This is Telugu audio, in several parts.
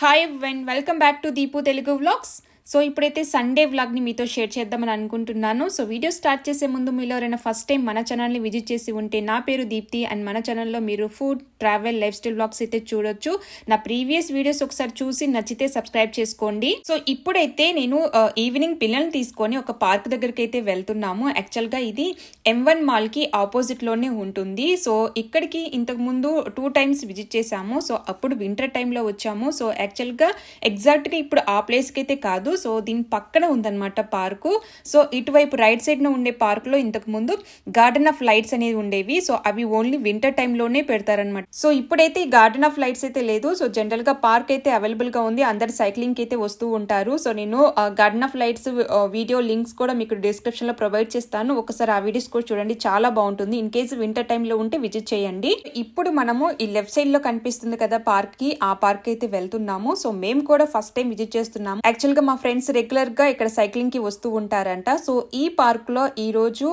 Hi everyone, welcome back to Deepu Telugu vlogs. So ఇప్పుడైతే సండే వ్లాగ్ని మీతో షేర్ చేద్దామని అనుకుంటున్నాను. సో వీడియో స్టార్ట్ చేసే ముందు మీలో ఎవరైనా ఫస్ట్ టైం మన ఛానల్ని విజిట్ చేసి ఉంటే, నా పేరు దీప్తి అండ్ మన ఛానల్లో మీరు food, travel, life style vlogs అయితే చూడొచ్చు. నా ప్రీవియస్ వీడియోస్ ఒకసారి చూసి నచ్చితే సబ్స్క్రైబ్ చేసుకోండి. సో ఇప్పుడైతే నేను ఈవినింగ్ పిల్లల్ని తీసుకొని ఒక పార్క్ దగ్గరికి అయితే వెళ్తున్నాము. యాక్చువల్గా ఇది M1 మాల్కి ఆపోజిట్లోనే ఉంటుంది. సో ఇక్కడికి ఇంతకుముందు 2 times విజిట్ చేశాము. సో అప్పుడు వింటర్ టైంలో వచ్చాము. సో యాక్చువల్గా ఎగ్జాక్ట్గా ఇప్పుడు ఆ ప్లేస్కి అయితే కాదు, సో దీని పక్కన ఉందన్నమాట పార్కు. సో ఇటువైపు రైట్ సైడ్ ఉండే పార్క్ లో ఇంతకు ముందు గార్డెన్ ఆఫ్ లైట్స్ అనేది ఉండేవి. సో అవి ఓన్లీ వింటర్ టైంలోనే పెడతారనమాట. సో ఇప్పుడైతే ఈ గార్డెన్ ఆఫ్ లైట్స్ అయితే లేదు. సో జనరల్ గా పార్క్ అయితే అవైలబుల్ గా ఉంది, అందరు సైక్లింగ్ అయితే వస్తూ ఉంటారు. సో నేను garden of lights video links కూడా మీకు డిస్క్రిప్షన్ లో ప్రొవైడ్ చేస్తాను. ఒకసారి ఆ వీడియోస్ కూడా చూడండి, చాలా బాగుంటుంది. ఇన్ కేసు వింటర్ టైంలో ఉంటే విజిట్ చేయండి. ఇప్పుడు మనము ఈ లెఫ్ట్ సైడ్ లో కనిపిస్తుంది కదా పార్క్ కి, ఆ పార్క్ అయితే వెళ్తున్నాము. సో మేము కూడా ఫస్ట్ టైం విజిట్ చేస్తున్నాము. యాక్చువల్ గా మా ఫ్రెండ్స్ రెగ్యులర్ గా ఇక్కడ సైక్లింగ్ కి వస్తూ ఉంటారంట. సో ఈ పార్క్ లో ఈ రోజు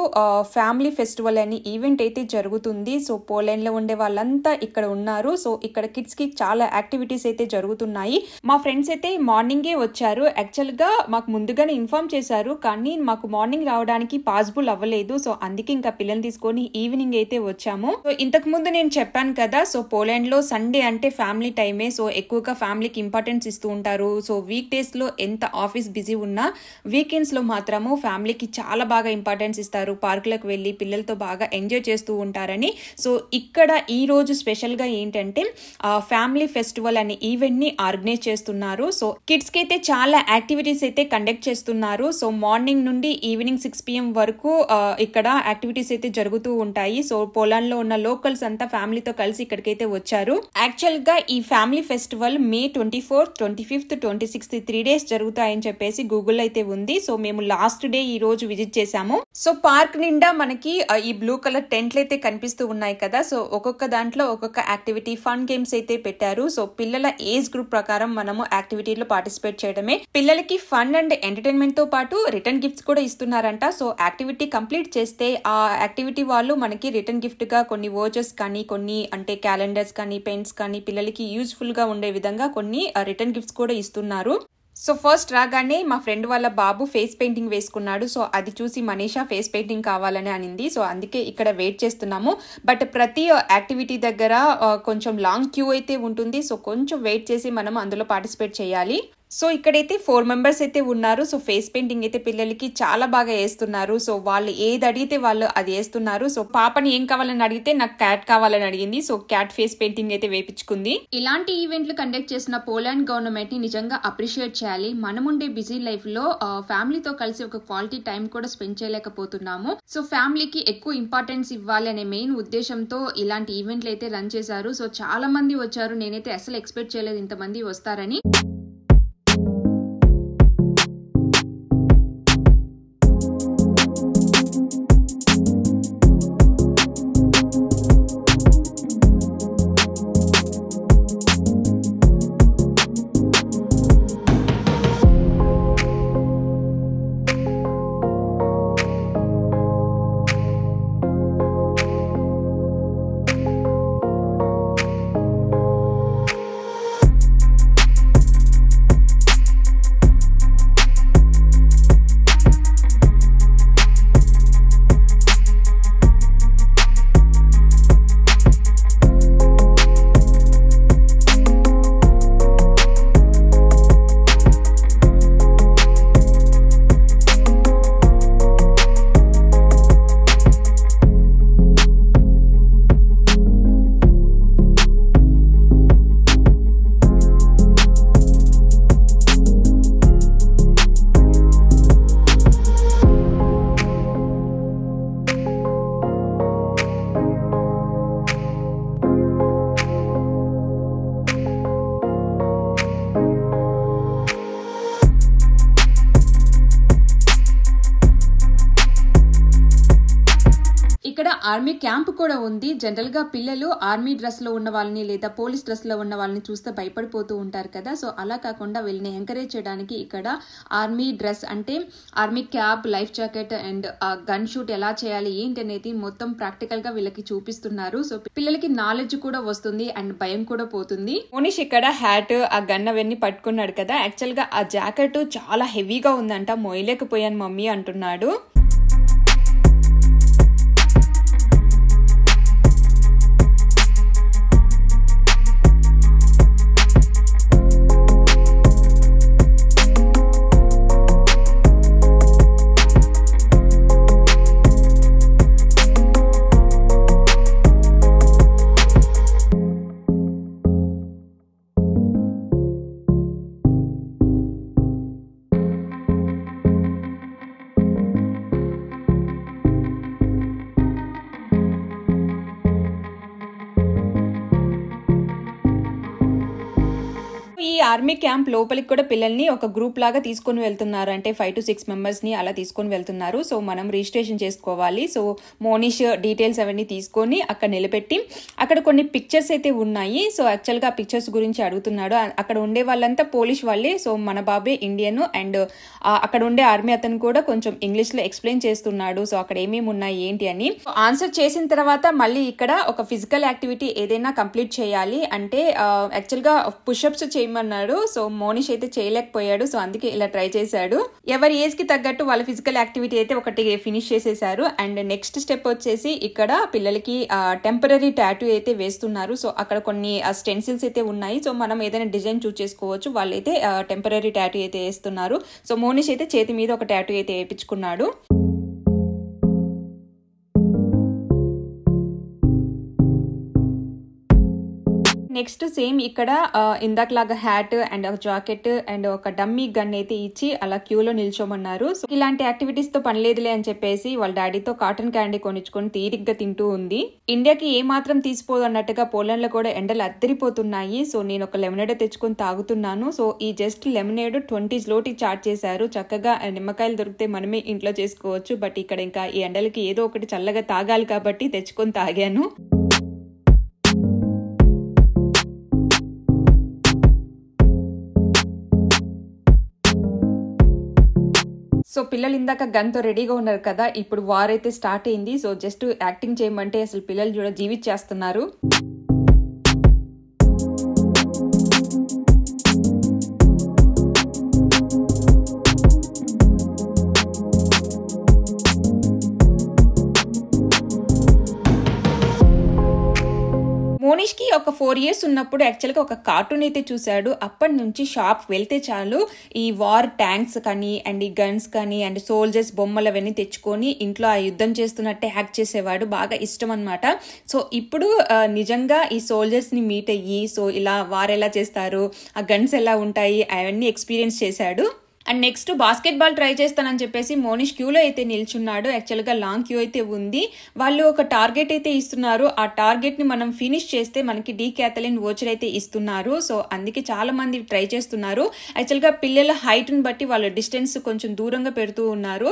ఫ్యామిలీ ఫెస్టివల్ అని ఈవెంట్ అయితే జరుగుతుంది. సో పోలాండ్ లో ఉండే వాళ్ళంతా ఇక్కడ ఉన్నారు. సో ఇక్కడ కిడ్స్ కి చాలా యాక్టివిటీస్ అయితే జరుగుతున్నాయి. మా ఫ్రెండ్స్ అయితే మార్నింగే వచ్చారు. యాక్చువల్ గా మాకు ముందుగానే ఇన్ఫార్మ్ చేశారు, కానీ మాకు మార్నింగ్ రావడానికి పాసిబుల్ అవ్వలేదు. సో అందుకే ఇంకా పిల్లల్ని తీసుకొని ఈవినింగ్ అయితే వచ్చాము. సో ఇంతకు ముందు నేను చెప్పాను కదా, సో పోలాండ్ లో సండే అంటే ఫ్యామిలీ టైమే. సో ఎక్కువగా ఫ్యామిలీకి ఇంపార్టెన్స్ ఇస్తూ ఉంటారు. సో వీక్ డేస్ లో ఎంత ఆఫీస్ బిజీ ఉన్నా వీకెండ్స్ లో మాత్రము ఫ్యామిలీకి చాలా బాగా ఇంపార్టెన్స్ ఇస్తారు. పార్కులకు వెళ్ళి పిల్లలతో బాగా ఎంజాయ్ చేస్తూ ఉంటారని. సో ఇక్కడ ఈ రోజు స్పెషల్ గా ఏంటంటే ఫ్యామిలీ ఫెస్టివల్ అనే ఈవెంట్ ని ఆర్గనైజ్ చేస్తున్నారు. సో కిడ్స్ కి అయితే చాలా యాక్టివిటీస్ అయితే కండక్ట్ చేస్తున్నారు. సో మార్నింగ్ నుండి ఈవినింగ్ 6 PM వరకు ఇక్కడ యాక్టివిటీస్ అయితే జరుగుతూ ఉంటాయి. సో పోలాండ్ లో ఉన్న లోకల్స్ అంతా ఫ్యామిలీతో కలిసి ఇక్కడికైతే వచ్చారు. యాక్చువల్ గా ఈ family festival May 24th, 25th, 26th 3 days జరుగుతాయని చెప్పేసి గూగుల్ అయితే ఉంది. సో మేము లాస్ట్ డే ఈ రోజు విజిట్ చేసాము. సో పార్క్ నిండా మనకి ఈ బ్లూ కలర్ టెంట్లు అయితే కనిపిస్తూ ఉన్నాయి కదా. సో ఒక్కొక్క దాంట్లో ఒక్కొక్క యాక్టివిటీ, ఫన్ గేమ్స్ అయితే పెట్టారు. సో పిల్లల ఏజ్ గ్రూప్ ప్రకారం మనము యాక్టివిటీలో పార్టిసిపేట్ చేయడమే. పిల్లలకి ఫన్ అండ్ ఎంటర్టైన్మెంట్ తో పాటు రిటర్న్ గిఫ్ట్స్ కూడా ఇస్తున్నారంట. సో యాక్టివిటీ కంప్లీట్ చేస్తే ఆ యాక్టివిటీ వాళ్ళు మనకి రిటర్న్ గిఫ్ట్ గా కొన్ని వోచర్స్ కానీ, కొన్ని అంటే క్యాలెండర్స్ కానీ, పెన్స్ కానీ, పిల్లలకి యూజ్ఫుల్ గా ఉండే విధంగా కొన్ని రిటర్న్ గిఫ్ట్స్ కూడా ఇస్తున్నారు. సో ఫస్ట్ రాగానే మా ఫ్రెండ్ వాళ్ళ బాబు ఫేస్ పెయింటింగ్ వేసుకున్నాడు. సో అది చూసి మనీషా ఫేస్ పెయింటింగ్ కావాలని అనింది. సో అందుకే ఇక్కడ వెయిట్ చేస్తున్నాము. బట్ ప్రతి యాక్టివిటీ దగ్గర కొంచెం లాంగ్ క్యూ అయితే ఉంటుంది. సో కొంచెం వెయిట్ చేసి మనం అందులో పార్టిసిపేట్ చేయాలి. సో ఇక్కడైతే 4 members అయితే ఉన్నారు. సో ఫేస్ పెయింటింగ్ అయితే పిల్లలకి చాలా బాగా వేస్తున్నారు. సో వాళ్ళు ఏది అడిగితే వాళ్ళు అది వేస్తున్నారు. సో పాపని ఏం కావాలని అడిగితే నాకు క్యాట్ కావాలని అడిగింది. సో క్యాట్ ఫేస్ పెయింటింగ్ అయితే వేపించుకుంది. ఇలాంటి ఈవెంట్లు కండక్ట్ చేసిన పోలాండ్ గవర్నమెంట్ ని నిజంగా అప్రిషియేట్ చేయాలి. మనం ఉండే బిజీ లైఫ్ లో ఫ్యామిలీతో కలిసి ఒక క్వాలిటీ టైం కూడా స్పెండ్ చేయలేకపోతున్నాము. సో ఫ్యామిలీకి ఎక్కువ ఇంపార్టెన్స్ ఇవ్వాలి అనే మెయిన్ ఉద్దేశంతో ఇలాంటి ఈవెంట్లు అయితే రన్ చేశారు. సో చాలా మంది వచ్చారు. నేనైతే అసలు ఎక్స్పెక్ట్ చేయలేదు ఇంతమంది వస్తారని. ఆర్మీ క్యాంప్ కూడా ఉంది. జనరల్ గా పిల్లలు ఆర్మీ డ్రెస్ లో ఉన్న వాళ్ళని లేదా పోలీస్ డ్రెస్ లో ఉన్న వాళ్ళని చూస్తే భయపడిపోతూ ఉంటారు కదా. సో అలా కాకుండా వీళ్ళని ఎంకరేజ్ చేయడానికి ఇక్కడ ఆర్మీ డ్రెస్ అంటే army cap, life jacket and gun shoot ఎలా చేయాలి ఏంటి అనేది మొత్తం ప్రాక్టికల్ గా వీళ్ళకి చూపిస్తున్నారు. సో పిల్లలకి నాలెడ్జ్ కూడా వస్తుంది అండ్ భయం కూడా పోతుంది. మోనిష్ ఇక్కడ హ్యాట్, ఆ గన్ అవన్నీ పట్టుకున్నాడు కదా. యాక్చువల్ గా ఆ జాకెట్ చాలా హెవీగా ఉందంట, మోయలేకపోయాను మమ్మీ అంటున్నాడు. ఈ ఆర్మీ క్యాంప్ లోపలికి కూడా పిల్లల్ని ఒక గ్రూప్ లాగా తీసుకొని వెళ్తున్నారు. అంటే 5 to 6 మెంబర్స్ ని అలా తీసుకొని వెళ్తున్నారు. సో మనం రిజిస్ట్రేషన్ చేసుకోవాలి. సో మోనిష్ డీటెయిల్స్ అవన్నీ తీసుకొని అక్కడ నిలబెట్టి అక్కడ కొన్ని పిక్చర్స్ అయితే ఉన్నాయి. సో యాక్చువల్ గా పిక్చర్స్ గురించి అడుగుతున్నాడు. అక్కడ ఉండే వాళ్ళంతా పోలీష్ వాళ్ళే. సో మన బాబే ఇండియన్ అండ్ అక్కడ ఉండే ఆర్మీ అతను కూడా కొంచెం ఇంగ్లీష్ లో ఎక్స్ప్లెయిన్ చేస్తున్నాడు. సో అక్కడ ఏమేమి ఉన్నాయి ఏంటి అని. ఆన్సర్ చేసిన తర్వాత మళ్ళీ ఇక్కడ ఒక ఫిజికల్ యాక్టివిటీ ఏదైనా కంప్లీట్ చేయాలి. అంటే యాక్చువల్ గా పుషప్స్ చేయమన్నాడు. సో మోనిష్ అయితే చేయలేకపోయాడు. సో అందుకే ఇలా ట్రై చేశాడు. ఎవరి ఏజ్ కి తగ్గట్టు వాళ్ళ ఫిజికల్ యాక్టివిటీ అయితే ఒకటి ఫినిష్ చేసేసారు. అండ్ నెక్స్ట్ స్టెప్ వచ్చేసి ఇక్కడ పిల్లలకి టెంపరరీ టాటూ అయితే వేస్తున్నారు. సో అక్కడ కొన్ని స్టెన్సిల్స్ అయితే ఉన్నాయి. సో మనం ఏదైనా డిజైన్ చూస్ చేసుకోవచ్చు. వాళ్ళైతే టెంపరరీ టాటూ అయితే వేస్తున్నారు. సో మోనిష్ అయితే చేతి మీద ఒక టాటూ అయితే వేయించుకున్నాడు. నెక్స్ట్ సేమ్ ఇక్కడ ఇందాకలాగా హ్యాట్ అండ్ ఒక జాకెట్ అండ్ ఒక డమ్మీ గన్ అయితే ఇచ్చి అలా క్యూలో నిల్చోమన్నారు. సో ఇలాంటి యాక్టివిటీస్ తో పని లేదులే అని చెప్పేసి వాళ్ళ డాడీతో కాటన్ క్యాండీ కొనిచ్చుకొని తీరిగ్గా తింటూ ఉంది. ఇండియాకి ఏ మాత్రం తీసిపోదు అన్నట్టుగా పోలాండ్ లో కూడా ఎండలు అద్దరిపోతున్నాయి. సో నేను ఒక లెమనేడ్ తెచ్చుకొని తాగుతున్నాను. సో ఈ జస్ట్ లెమనేడ్ 20 zloty చార్జ్ చేశారు. చక్కగా నిమ్మకాయలు దొరికితే మనమే ఇంట్లో చేసుకోవచ్చు. బట్ ఇక్కడ ఇంకా ఈ ఎండలకి ఏదో ఒకటి చల్లగా తాగాలి కాబట్టి తెచ్చుకొని తాగాను. సో పిల్లలు ఇందాక గన్తో రెడీగా ఉన్నారు కదా. ఇప్పుడు వార్ అయితే స్టార్ట్ అయింది. సో జస్ట్ యాక్టింగ్ చేయమంటే అసలు పిల్లలు చూడ జీవించేస్తున్నారు. మోనిష్ కి ఒక 4 years ఉన్నప్పుడు యాక్చువల్ గా ఒక కార్టూన్ అయితే చూశాడు. అప్పటి నుంచి షాప్ వెళ్తే చాలు ఈ వార్ ట్యాంక్స్ కానీ అండ్ ఈ గన్స్ కానీ అండ్ సోల్జర్స్ బొమ్మలు అవన్నీ తెచ్చుకొని ఇంట్లో ఆ యుద్ధం చేస్తున్నట్టే యాక్ట్ చేసేవాడు. బాగా ఇష్టం అనమాట. సో ఇప్పుడు నిజంగా ఈ సోల్జర్స్ ని మీట్ అయ్యి సో ఇలా వార్ ఎలా చేస్తారు, ఆ గన్స్ ఎలా ఉంటాయి అవన్నీ ఎక్స్పీరియన్స్ చేశాడు. And next basket ball try చేస్తానని చెప్పేసి మోనిష్ క్యూలో అయితే నిల్చున్నాడు. యాక్చువల్గా లాంగ్ క్యూ అయితే ఉంది. వాళ్ళు ఒక టార్గెట్ అయితే ఇస్తున్నారు. ఆ టార్గెట్ ని మనం ఫినిష్ చేస్తే మనకి డీకాథలిన్ వోచర్ అయితే ఇస్తున్నారు. సో అందుకే చాలా మంది ట్రై చేస్తున్నారు. యాక్చువల్గా పిల్లల హైట్ ని బట్టి వాళ్ళ డిస్టెన్స్ కొంచెం దూరంగా పెడుతూ ఉన్నారు.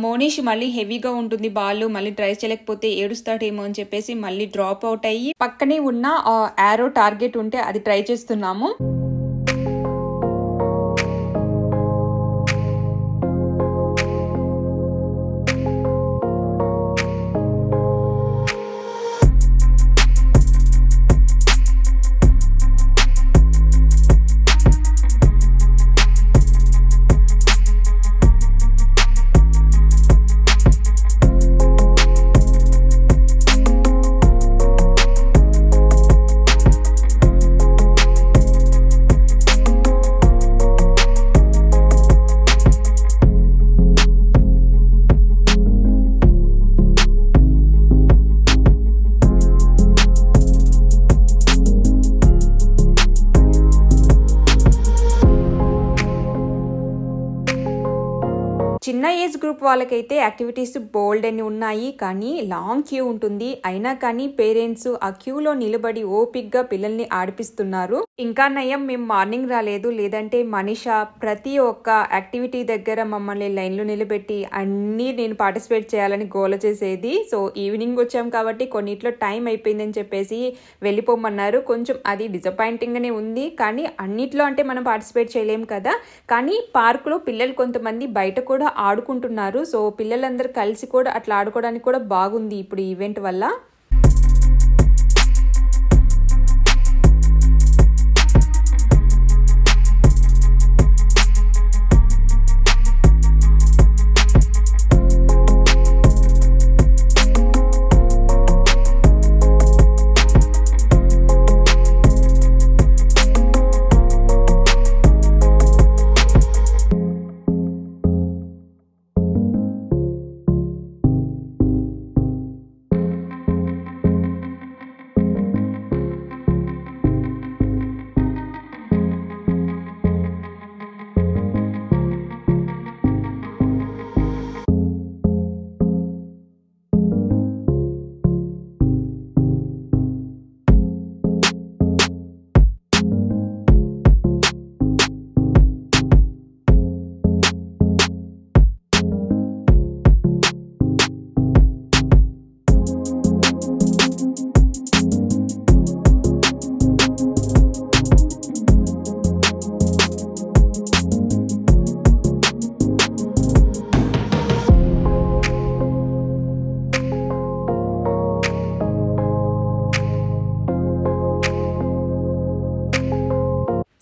మోనిష్ మళ్ళీ హెవీగా ఉంటుంది బాల్, మళ్ళీ ట్రై చేయలేకపోతే ఏడుస్తాడేమో అని చెప్పేసి మళ్ళీ డ్రాప్ అవుట్ అయ్యి పక్కనే ఉన్న ఆరో టార్గెట్ ఉంటే అది ట్రై చేస్తున్నాము. చిన్న ఏజ్ గ్రూప్ వాళ్ళకైతే యాక్టివిటీస్ బోల్డ్ అని ఉన్నాయి, కానీ లాంగ్ క్యూ ఉంటుంది. అయినా కానీ పేరెంట్స్ ఆ క్యూలో నిలబడి ఓపిక్గా పిల్లల్ని ఆడిపిస్తున్నారు. ఇంకా నయం మేము మార్నింగ్ రాలేదు, లేదంటే మనీషా ప్రతి ఒక్క యాక్టివిటీ దగ్గర మమ్మల్ని లైన్లో నిలబెట్టి అన్నీ నేను పార్టిసిపేట్ చేయాలని గోల చేసేది. సో ఈవినింగ్ వచ్చాం కాబట్టి కొన్నిట్లో టైం అయిపోయిందని చెప్పేసి వెళ్ళిపోమన్నారు. కొంచెం అది డిసప్పాయింటింగ్గానే ఉంది, కానీ అన్నిట్లో అంటే మనం పార్టిసిపేట్ చేయలేం కదా. కానీ పార్కులో పిల్లలు కొంతమంది బయట కూడా ఆడుకుంటున్నారు. సో పిల్లలందరూ కలిసి కూడా అట్లా ఆడుకోవడానికి కూడా బాగుంది ఇప్పుడు ఈ ఈవెంట్ వల్ల.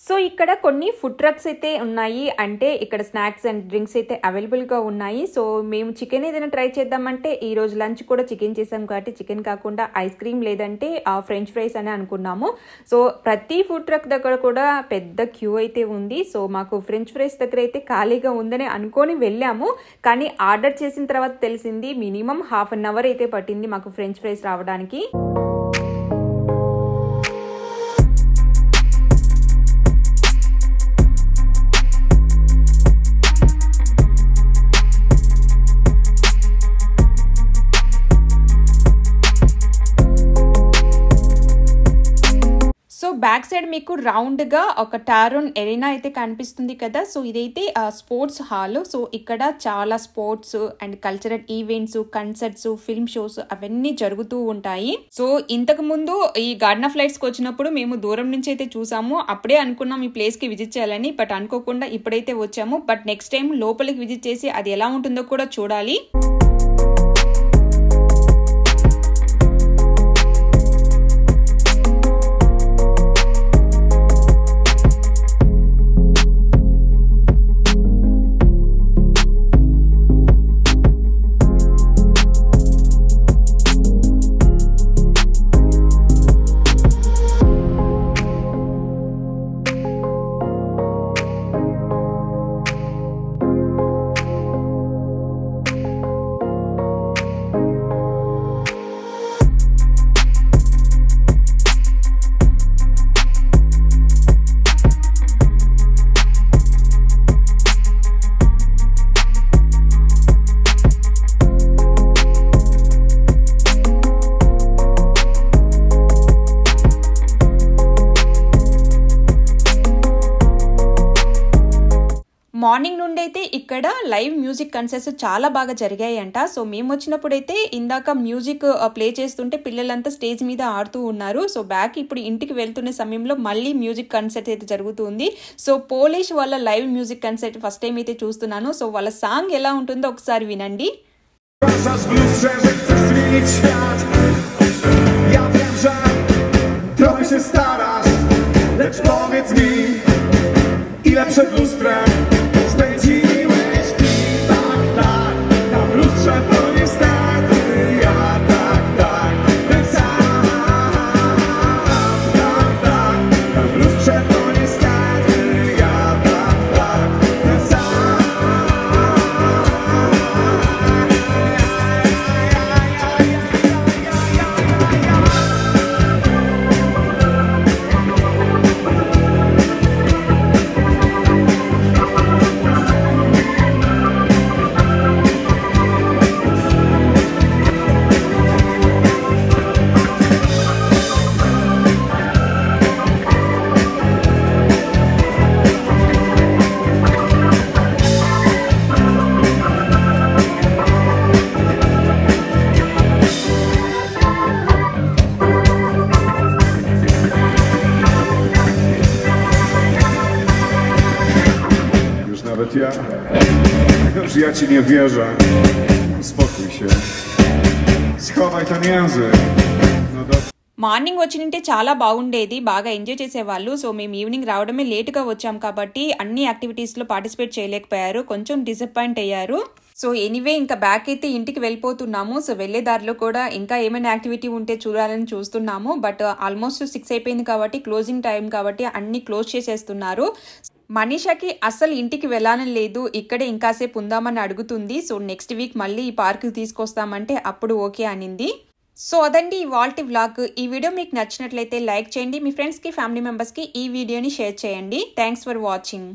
సో ఇక్కడ కొన్ని ఫుడ్ ట్రక్స్ అయితే ఉన్నాయి, అంటే ఇక్కడ స్నాక్స్ అండ్ డ్రింక్స్ అయితే అవైలబుల్గా ఉన్నాయి. సో మేము చికెన్ ఏదైనా ట్రై చేద్దామంటే ఈ రోజు లంచ్ కూడా చికెన్ చేసాం కాబట్టి చికెన్ కాకుండా ఐస్ క్రీమ్ లేదంటే ఫ్రెంచ్ ఫ్రైస్ అని అనుకున్నాము. సో ప్రతి ఫుడ్ ట్రక్ దగ్గర కూడా పెద్ద క్యూ అయితే ఉంది. సో మాకు ఫ్రెంచ్ ఫ్రైస్ దగ్గర అయితే ఖాళీగా ఉందని అనుకొని వెళ్ళాము, కానీ ఆర్డర్ చేసిన తర్వాత తెలిసింది మినిమం హాఫ్ అన్ అవర్ అయితే పట్టింది మాకు ఫ్రెంచ్ ఫ్రైస్ రావడానికి. సో బ్యాక్ సైడ్ మీకు రౌండ్గా ఒక టారోన్ ఎరీనా అయితే కనిపిస్తుంది కదా. సో ఇదైతే స్పోర్ట్స్ హాల్. సో ఇక్కడ చాలా sports and cultural events, concerts, film shows అవన్నీ జరుగుతూ ఉంటాయి. సో ఇంతకు ముందు ఈ గార్డెన్ ఆఫ్ లైట్స్కి వచ్చినప్పుడు మేము దూరం నుంచి అయితే చూసాము. అప్పుడే అనుకున్నాం ఈ ప్లేస్కి విజిట్ చేయాలని, బట్ అనుకోకుండా ఇప్పుడైతే వచ్చాము. బట్ నెక్స్ట్ టైం లోపలికి విజిట్ చేసి అది ఎలా ఉంటుందో కూడా చూడాలి. మార్నింగ్ నుండి అయితే ఇక్కడ లైవ్ మ్యూజిక్ కన్సర్ట్స్ చాలా బాగా జరిగాయంట. సో మేము వచ్చినప్పుడైతే ఇందాక మ్యూజిక్ ప్లే చేస్తుంటే పిల్లలంతా స్టేజ్ మీద ఆడుతూ ఉన్నారు. సో బ్యాక్ ఇప్పుడు ఇంటికి వెళ్తున్న సమయంలో మళ్ళీ మ్యూజిక్ కన్సర్ట్ అయితే జరుగుతుంది. సో పోలిష్ వాళ్ళ live music concert first time అయితే చూస్తున్నాను. సో వాళ్ళ సాంగ్ ఎలా ఉంటుందో ఒకసారి వినండి. Ile przed lustrem spędziłeś dni, tak, tak, na lustrze to niestety ja, tak, tak, ten sam, tak, tak, na lustrze to niestety ja, tak, tak, ten sam. ja. Że ja ci nie wierzę. Uspokój się. Schowaj ten język. No dobrze. Morning వచ్చినంటే చాలా బాగుండేది, బాగా ఎంజాయ్ చేసేవాళ్ళు. సో మేము ఈవినింగ్ రావడమే లేట్గా వచ్చాం కాబట్టి అన్ని యాక్టివిటీస్లో పార్టిసిపేట్ చేయలేకపోయారు, కొంచెం డిసప్పాయింట్ అయ్యారు. సో ఎనీవే ఇంకా బ్యాక్ అయితే ఇంటికి వెళ్ళిపోతున్నాము. సో వెళ్ళే దారిలో కూడా ఇంకా ఏమైనా యాక్టివిటీ ఉంటే చూడాలని చూస్తున్నాము. బట్ ఆల్మోస్ట్ 6 అయిపోయింది కాబట్టి క్లోజింగ్ టైం కాబట్టి అన్ని క్లోజ్ చేసేస్తున్నారు. మనీషాకి అస్సలు ఇంటికి వెళ్ళాలని లేదు, ఇక్కడే ఇంకాసేపు ఉందామని అడుగుతుంది. సో నెక్స్ట్ వీక్ మళ్ళీ ఈ పార్క్కి తీసుకొస్తామంటే అప్పుడు ఓకే అనింది. సో అదండి ఇవాల్టి వ్లాగ్. ఈ వీడియో మీకు నచ్చినట్లయితే లైక్ చేయండి, మీ ఫ్రెండ్స్కి ఫ్యామిలీ మెంబర్స్కి ఈ వీడియోని షేర్ చేయండి. Thanks for watching.